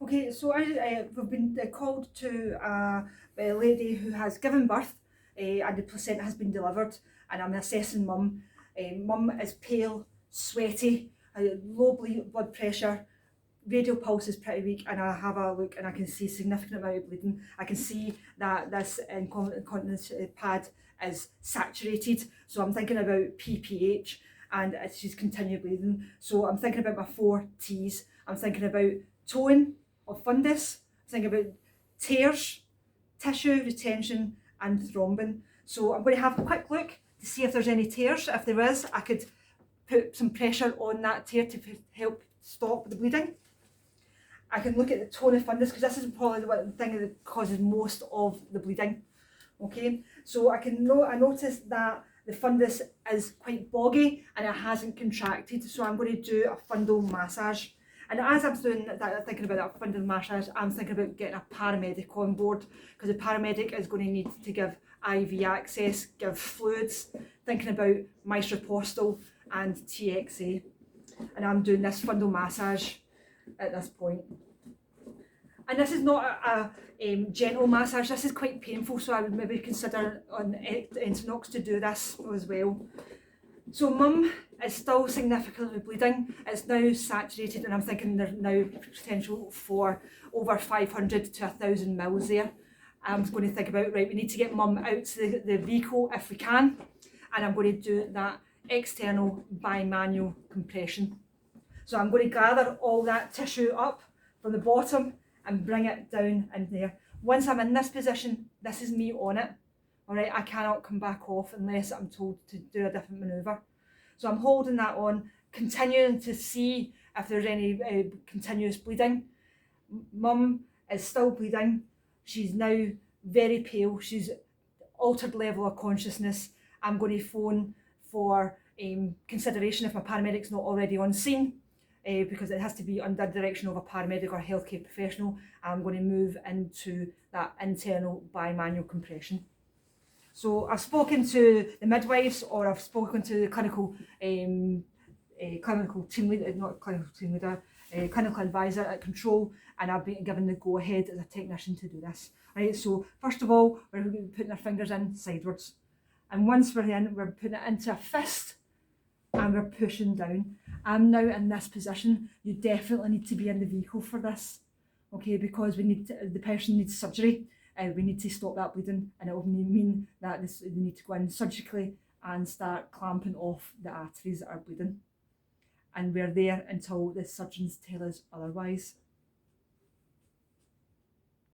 Okay, so we've been called to a lady who has given birth and the placenta has been delivered, and I'm assessing mum. Mum is pale, sweaty, low blood pressure, radial pulse is pretty weak, and I have a look and I can see significant amount of bleeding. I can see that this incontinence pad is saturated, so I'm thinking about PPH, and she's continued bleeding. So I'm thinking about my 4 T's. I'm thinking about towing of fundus, I'm thinking about tears, tissue retention, and thrombin. So I'm going to have a quick look to see if there's any tears. If there is, I could put some pressure on that tear to help stop the bleeding. I can look at the tone of fundus because this is probably the thing that causes most of the bleeding. Okay, so I noticed that the fundus is quite boggy and it hasn't contracted, so I'm going to do a fundal massage. And as I'm doing that, thinking about that fundal massage, I'm thinking about getting a paramedic on board, because the paramedic is going to need to give IV access, give fluids, thinking about misoprostol and TXA. And I'm doing this fundal massage at this point. And this is not a gentle massage, this is quite painful, so I would maybe consider on Entonox to do this as well. So mum is still significantly bleeding, it's now saturated, and I'm thinking there's now potential for over 500 to 1,000 mils there. I'm going to think about, right, we need to get mum out to the vehicle if we can, and I'm going to do that external bimanual compression. So I'm going to gather all that tissue up from the bottom and bring it down in there. Once I'm in this position, this is me on it. All right, I cannot come back off unless I'm told to do a different manoeuvre. So I'm holding that on, continuing to see if there's any continuous bleeding. Mum is still bleeding. She's now very pale. She's altered level of consciousness. I'm going to phone for consideration if my paramedic's not already on scene. Because it has to be under direction of a paramedic or healthcare professional. I'm going to move into that internal bimanual compression. So I've spoken to the midwives, or I've spoken to the clinical team leader, not clinical team leader, clinical advisor at Control, and I've been given the go ahead as a technician to do this. Right, so first of all, we're going to be putting our fingers in sidewards, and once we're in, we're putting it into a fist, and we're pushing down. I'm now in this position. You definitely need to be in the vehicle for this, okay, because the person needs surgery. We need to stop that bleeding, and it will mean that we need to go in surgically and start clamping off the arteries that are bleeding. And we're there until the surgeons tell us otherwise.